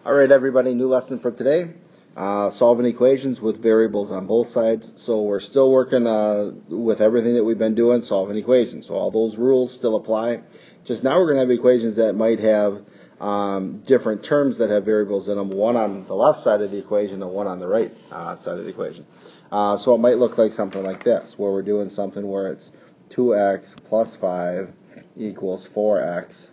Alright everybody, new lesson for today. Solving equations with variables on both sides. So we're still working with everything that we've been doing, solving equations. So all those rules still apply. Just now we're going to have equations that might have different terms that have variables in them, one on the left side of the equation and one on the right side of the equation. So it might look like something like this, where we're doing something where it's 2x plus 5 equals 4x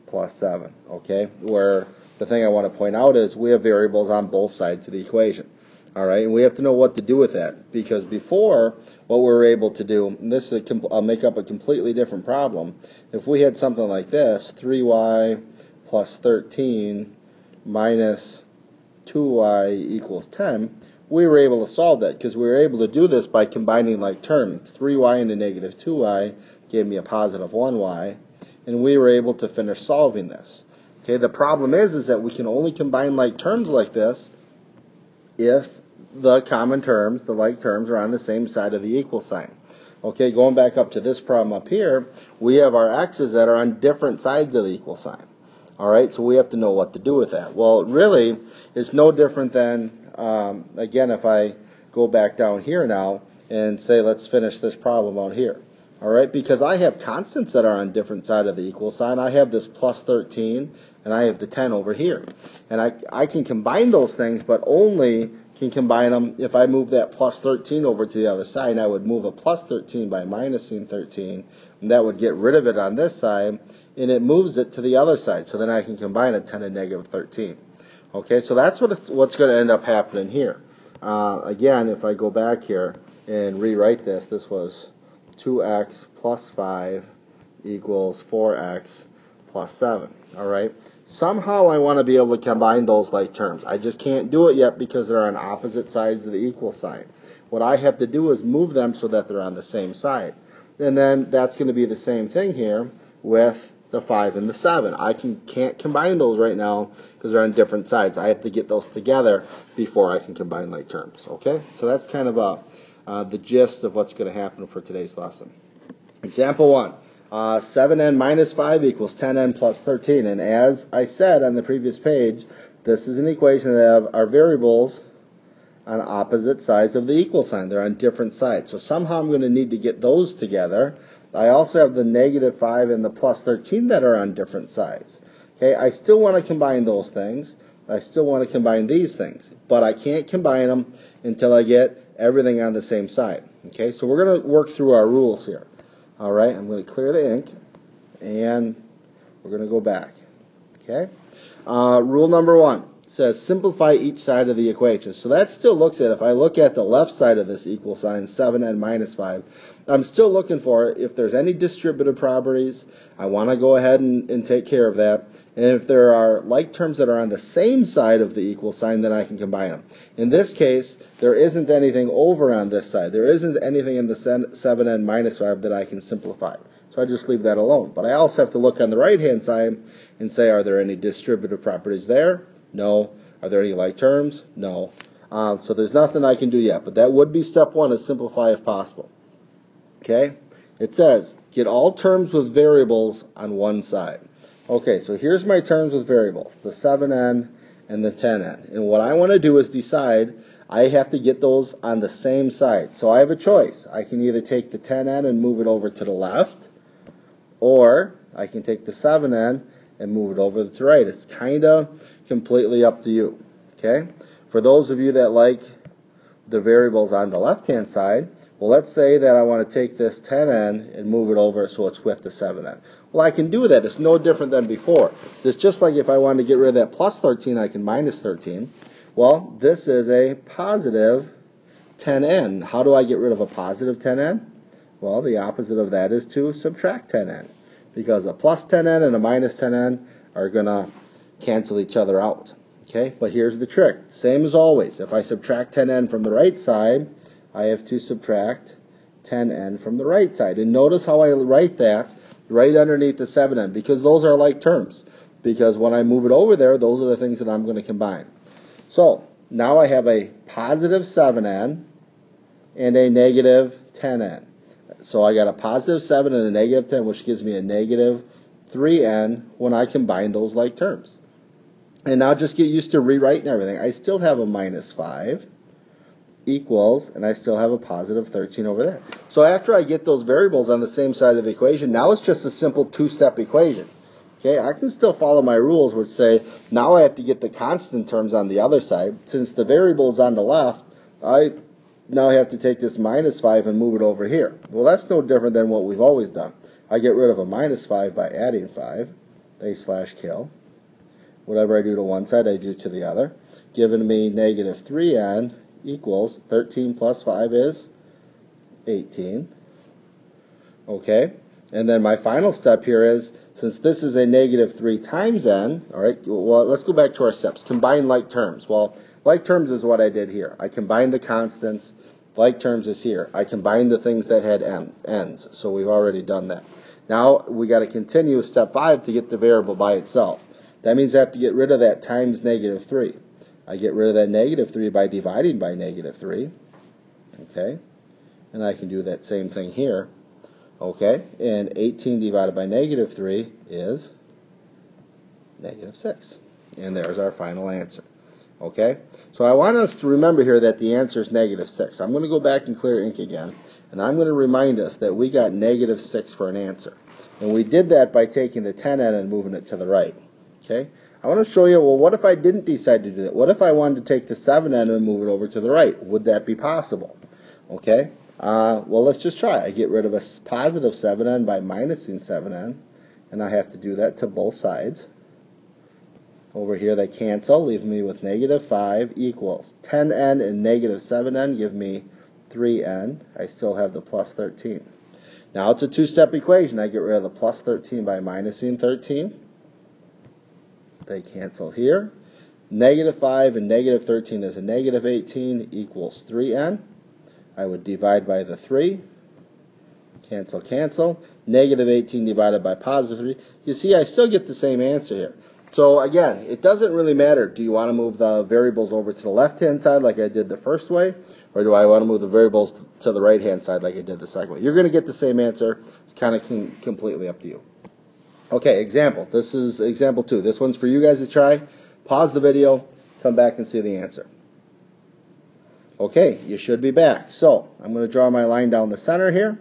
plus 7, okay? Where the thing I want to point out is we have variables on both sides of the equation, all right? And we have to know what to do with that, because before, what we were able to do, and this is I'll make up a completely different problem. If we had something like this, 3y plus 13 minus 2y equals 10, we were able to solve that because we were able to do this by combining like terms. 3y into negative 2y gave me a positive 1y, and we were able to finish solving this. Okay, the problem is that we can only combine like terms like this if the common terms, the like terms, are on the same side of the equal sign. Okay, going back up to this problem up here, we have our x's that are on different sides of the equal sign. All right, so we have to know what to do with that. Well, really, it's no different than, again, if I go back down here now and say, let's finish this problem out here. All right, because I have constants that are on different side of the equal sign. I have this plus 13, and I have the 10 over here. And I can combine those things, but only can combine them if I move that plus 13 over to the other side. And I would move a plus 13 by minusing 13, and that would get rid of it on this side, and it moves it to the other side. So then I can combine a 10 and negative 13. Okay, so that's what's going to end up happening here. Again, if I go back here and rewrite this, this was 2x plus 5 equals 4x plus 7. All right. Somehow I want to be able to combine those like terms. I just can't do it yet because they're on opposite sides of the equal sign. What I have to do is move them so that they're on the same side. And then that's going to be the same thing here with the 5 and the 7. I can't combine those right now because they're on different sides. I have to get those together before I can combine like terms. Okay. So that's kind of the gist of what's going to happen for today's lesson. Example 1. 7n minus 5 equals 10n plus 13. And as I said on the previous page, this is an equation that have our variables on opposite sides of the equal sign. They're on different sides. So somehow I'm going to need to get those together. I also have the negative 5 and the plus 13 that are on different sides. Okay, I still want to combine those things. I still want to combine these things. But I can't combine them until I get everything on the same side. Okay, so we're going to work through our rules here. All right, I'm going to clear the ink, and we're going to go back. Okay, rule number 1 says simplify each side of the equation. So that still looks at, if I look at the left side of this equal sign, 7n minus 5, I'm still looking for if there's any distributive properties. I want to go ahead and take care of that. And if there are like terms that are on the same side of the equal sign, then I can combine them. In this case, there isn't anything over on this side. There isn't anything in the 7n minus 5 that I can simplify. So I just leave that alone. But I also have to look on the right-hand side and say, are there any distributive properties there? No. Are there any like terms? No. So there's nothing I can do yet. But that would be step 1, is simplify if possible. Okay? It says, get all terms with variables on one side. Okay, so here's my terms with variables, the 7n and the 10n. And what I want to do is decide I have to get those on the same side. So I have a choice. I can either take the 10n and move it over to the left, or I can take the 7n and move it over to the right. It's kind of completely up to you. Okay? For those of you that like the variables on the left-hand side, well, let's say that I want to take this 10n and move it over so it's with the 7n. Well, I can do that. It's no different than before. It's just like if I wanted to get rid of that plus 13, I can minus 13. Well, this is a positive 10n. How do I get rid of a positive 10n? Well, the opposite of that is to subtract 10n, because a plus 10n and a minus 10n are going to cancel each other out. Okay, but here's the trick. Same as always. If I subtract 10n from the right side, I have to subtract 10n from the right side. And notice how I write that right underneath the 7n, because those are like terms. Because when I move it over there, those are the things that I'm going to combine. So now I have a positive 7n and a negative 10n. So I got a positive 7 and a negative 10, which gives me a negative 3n when I combine those like terms. And now just get used to rewriting everything. I still have a minus 5 equals, and I still have a positive 13 over there. So after I get those variables on the same side of the equation, now it's just a simple two-step equation. Okay, I can still follow my rules which say, now I have to get the constant terms on the other side. Since the variable is on the left, I now have to take this minus 5 and move it over here. Well, that's no different than what we've always done. I get rid of a minus 5 by adding 5, base/kill. Whatever I do to one side, I do to the other. Giving me negative 3n equals 13 plus 5 is 18. Okay, and then my final step here is, since this is a negative 3 times n, all right, well, let's go back to our steps. Combine like terms. Well, like terms is what I did here. I combined the constants. Like terms is here. I combined the things that had n's, so we've already done that. Now we got to continue step 5 to get the variable by itself. That means I have to get rid of that times negative 3. I get rid of that negative 3 by dividing by negative 3. Okay, and I can do that same thing here. Okay, and 18 divided by negative 3 is negative 6. And there's our final answer. Okay, so I want us to remember here that the answer is negative 6. I'm going to go back and clear ink again, and I'm going to remind us that we got negative 6 for an answer. And we did that by taking the 10n and moving it to the right. Okay, I want to show you, well, what if I didn't decide to do that? What if I wanted to take the 7n and move it over to the right? Would that be possible? Okay, well, let's just try. I get rid of a positive 7n by minusing 7n, and I have to do that to both sides. Over here they cancel, leaving me with negative 5 equals 10n and negative 7n give me 3n. I still have the plus 13. Now it's a two-step equation. I get rid of the plus 13 by minusing 13. They cancel here. Negative 5 and negative 13 is a negative 18 equals 3n. I would divide by the 3. Cancel, cancel. Negative 18 divided by positive 3. You see, I still get the same answer here. So again, it doesn't really matter. Do you want to move the variables over to the left-hand side like I did the first way? Or do I want to move the variables to the right-hand side like I did the second way? You're going to get the same answer. It's kind of completely up to you. Okay, example. This is example 2. This one's for you guys to try. Pause the video, come back and see the answer. Okay, you should be back. So, I'm going to draw my line down the center here.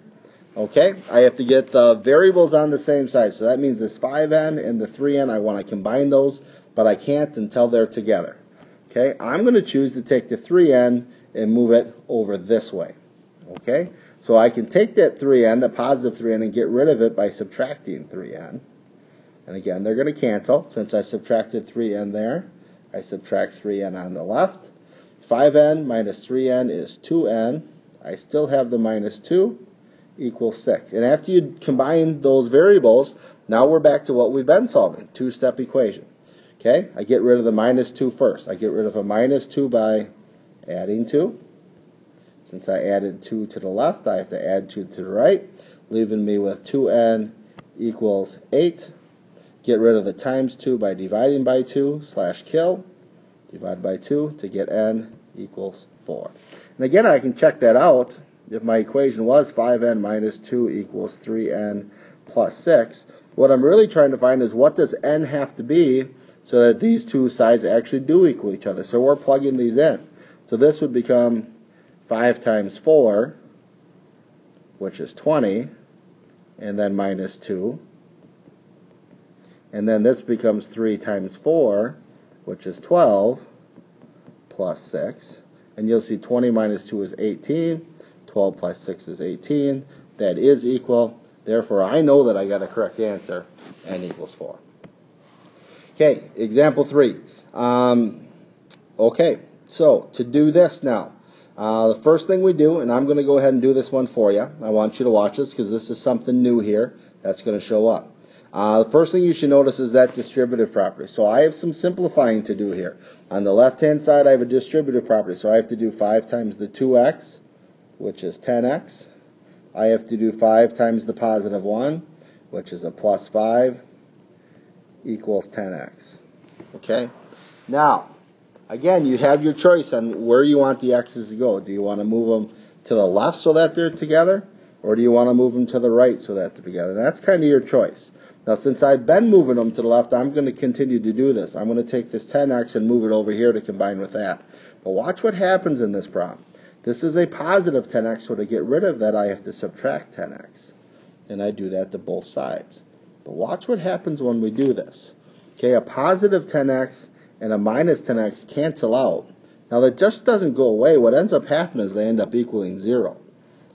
Okay, I have to get the variables on the same side. So that means this 5n and the 3n, I want to combine those, but I can't until they're together. Okay, I'm going to choose to take the 3n and move it over this way. Okay, so I can take that 3n, the positive 3n, and get rid of it by subtracting 3n. And again, they're going to cancel. Since I subtracted 3n there, I subtract 3n on the left. 5n minus 3n is 2n. I still have the minus 2 equals 6. And after you combine those variables, now we're back to what we've been solving, two-step equation. Okay, I get rid of the minus 2 first. I get rid of a minus 2 by adding 2. Since I added 2 to the left, I have to add 2 to the right, leaving me with 2n equals 8. Get rid of the times 2 by dividing by 2, /kill. Divide by 2 to get n equals 4. And again, I can check that out. If my equation was 5n minus 2 equals 3n plus 6, what I'm really trying to find is what does n have to be so that these two sides actually do equal each other. So we're plugging these in. So this would become 5 times 4, which is 20, and then minus 2. And then this becomes 3 times 4, which is 12, plus 6. And you'll see 20 minus 2 is 18. 12 plus 6 is 18. That is equal. Therefore, I know that I got a correct answer. N equals 4. Okay, example 3. Okay, so to do this now, the first thing we do, and I'm going to go ahead and do this one for you. I want you to watch this because this is something new here that's going to show up. The first thing you should notice is that distributive property. So I have some simplifying to do here. On the left-hand side, I have a distributive property. So I have to do 5 times the 2x, which is 10x. I have to do 5 times the positive 1, which is a plus 5, equals 10x. Okay? Now, again, you have your choice on where you want the x's to go. Do you want to move them to the left so that they're together? Or do you want to move them to the right so that they're together? That's kind of your choice. Now, since I've been moving them to the left, I'm going to continue to do this. I'm going to take this 10x and move it over here to combine with that. But watch what happens in this problem. This is a positive 10x, so to get rid of that, I have to subtract 10x. And I do that to both sides. But watch what happens when we do this. Okay, a positive 10x and a minus 10x cancel out. Now, that just doesn't go away. What ends up happening is they end up equaling 0.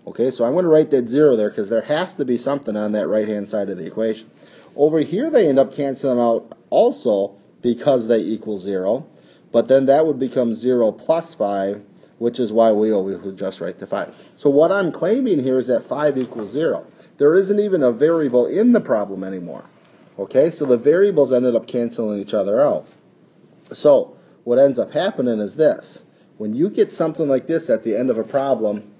Okay, so I'm going to write that 0 there because there has to be something on that right-hand side of the equation. Over here, they end up canceling out also because they equal 0. But then that would become 0 plus 5, which is why we always would just write the 5. So what I'm claiming here is that 5 equals 0. There isn't even a variable in the problem anymore. Okay, so the variables ended up canceling each other out. So what ends up happening is this. When you get something like this at the end of a problem,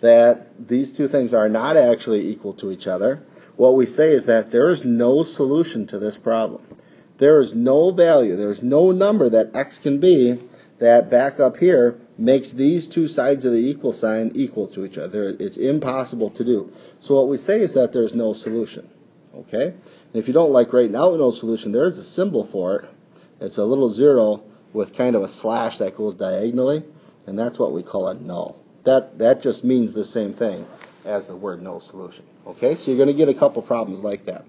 that these two things are not actually equal to each other, what we say is that there is no solution to this problem. There is no value, there is no number that x can be that back up here makes these two sides of the equal sign equal to each other. It's impossible to do. So what we say is that there's no solution. Okay? And if you don't like writing out no solution, there is a symbol for it. It's a little 0 with kind of a slash that goes diagonally, and that's what we call a null. That just means the same thing as the word no solution. Okay, so you're going to get a couple problems like that.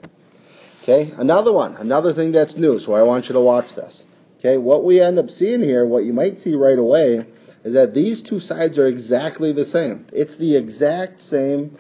Okay, another thing that's new, so I want you to watch this. Okay, what we end up seeing here, what you might see right away, is that these two sides are exactly the same. It's the exact same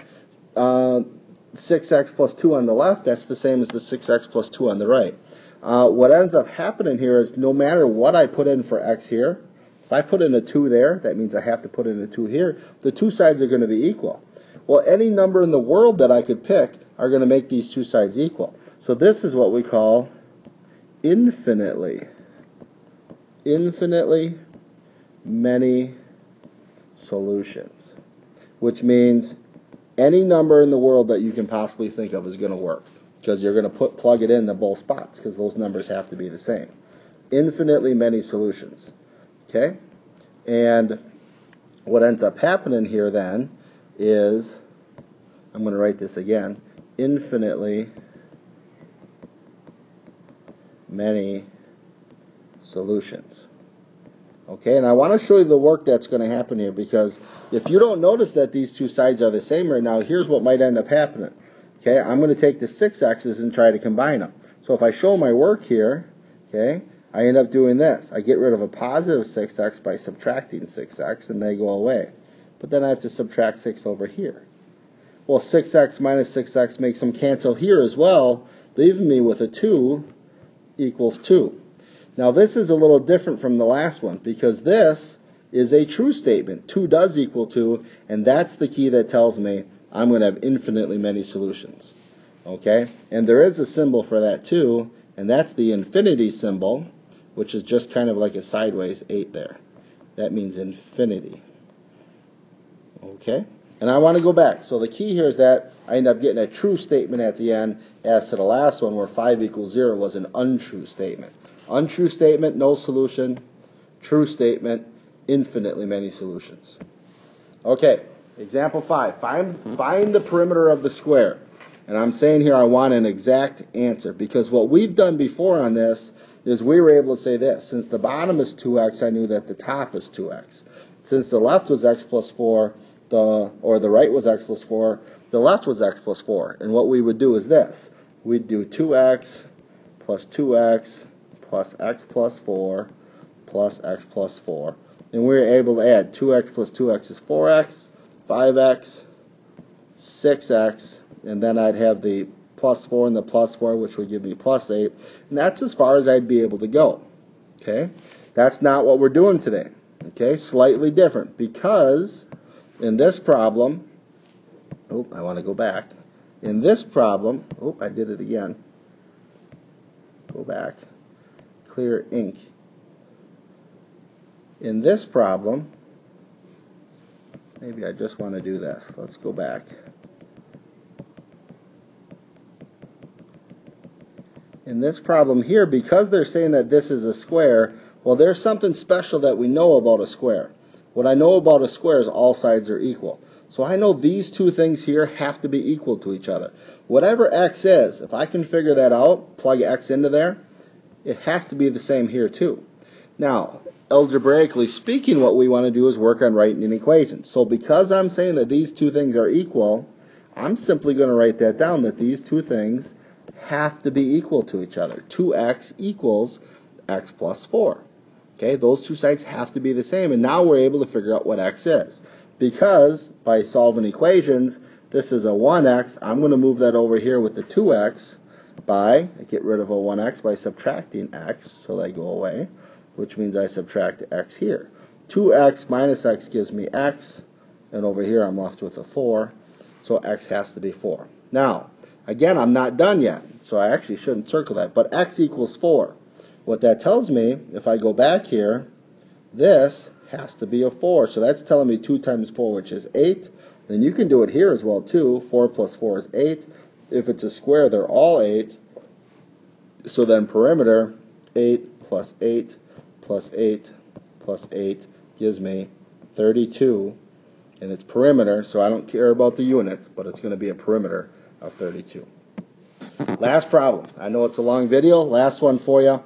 6x plus 2 on the left. That's the same as the 6x plus 2 on the right. What ends up happening here is no matter what I put in for x here, if I put in a 2 there, that means I have to put in a 2 here. The two sides are going to be equal. Well, any number in the world that I could pick are going to make these two sides equal. So this is what we call infinitely many solutions, which means any number in the world that you can possibly think of is going to work, because you're going to plug it into both spots, because those numbers have to be the same. Infinitely many solutions. Okay? And what ends up happening here then is, I'm going to write this again, infinitely many solutions. Okay, and I want to show you the work that's going to happen here, because if you don't notice that these two sides are the same right now, here's what might end up happening. Okay, I'm going to take the 6x's and try to combine them. So if I show my work here, okay, I end up doing this. I get rid of a positive 6x by subtracting 6x, and they go away. But then I have to subtract 6 over here. Well, 6x minus 6x makes them cancel here as well, leaving me with a 2 equals 2. Now this is a little different from the last one, because this is a true statement. 2 does equal 2, and that's the key that tells me I'm going to have infinitely many solutions. Okay? And there is a symbol for that too, and that's the infinity symbol, which is just kind of like a sideways 8 there. That means infinity. Okay? And I want to go back. So the key here is that I end up getting a true statement at the end, as to the last one where 5 equals 0 was an untrue statement. Untrue statement, no solution. True statement, infinitely many solutions. Okay, example 5. Find the perimeter of the square. And I'm saying here I want an exact answer, because what we've done before on this is we were able to say this. Since the bottom is 2x, I knew that the top is 2x. Since the left was x plus 4, or the right was x plus 4, the left was x plus 4. And what we would do is this. We'd do 2x plus plus x plus 4 plus x plus 4. And we were able to add 2x plus 2x is 4x, 5x, 6x, and then I'd have the plus 4 and the plus 4, which would give me plus 8. And that's as far as I'd be able to go. Okay? That's not what we're doing today. Okay? Slightly different, because in this problem, I want to go back. In this problem, I did it again. Go back. Clear ink. In this problem, maybe I just want to do this. Let's go back. In this problem here, because they're saying that this is a square, well, there's something special that we know about a square. What I know about a square is all sides are equal. So I know these two things here have to be equal to each other. Whatever x is, if I can figure that out, plug x into there, it has to be the same here too. Now, algebraically speaking, what we want to do is work on writing an equation. So because I'm saying that these two things are equal, I'm simply going to write that down, that these two things have to be equal to each other. 2x equals x plus 4. Okay, those two sides have to be the same, and now we're able to figure out what x is. Because by solving equations, this is a 1x, I'm going to move that over here with the 2x by, I get rid of a 1x by subtracting x, so they go away, which means I subtract x here. 2x minus x gives me x, and over here I'm left with a 4, so x has to be 4. Now, again, I'm not done yet, so I actually shouldn't circle that, but x equals 4. What that tells me, if I go back here, this has to be a 4. So that's telling me 2 times 4, which is 8. Then you can do it here as well, too. 4 plus 4 is 8. If it's a square, they're all 8. So then perimeter, 8 plus 8 plus 8 plus 8 gives me 32. And it's perimeter, so I don't care about the units, but it's going to be a perimeter of 32. Last problem. I know it's a long video. Last one for you.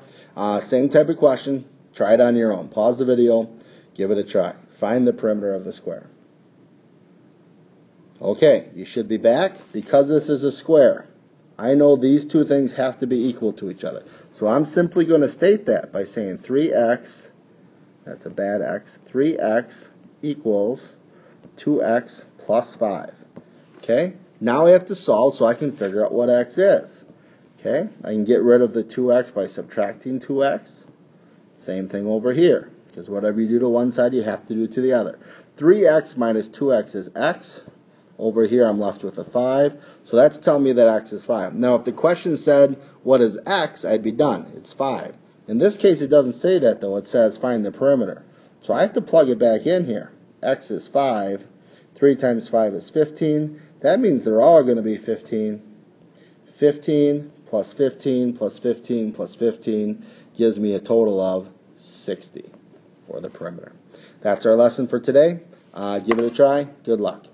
Same type of question. Try it on your own. Pause the video. Give it a try. Find the perimeter of the square. Okay, you should be back. Because this is a square, I know these two things have to be equal to each other. So I'm simply going to state that by saying 3x, that's a bad x, 3x equals 2x plus 5. Okay, now I have to solve so I can figure out what x is. Okay, I can get rid of the 2x by subtracting 2x. Same thing over here, because whatever you do to one side, you have to do to the other. 3x minus 2x is x. Over here, I'm left with a 5. So that's telling me that x is 5. Now, if the question said, what is x, I'd be done. It's 5. In this case, it doesn't say that, though. It says find the perimeter. So I have to plug it back in here. X is 5. 3 times 5 is 15. That means they're all going to be 15. 15 plus 15 plus 15 plus 15 gives me a total of 60 for the perimeter. That's our lesson for today. Give it a try. Good luck.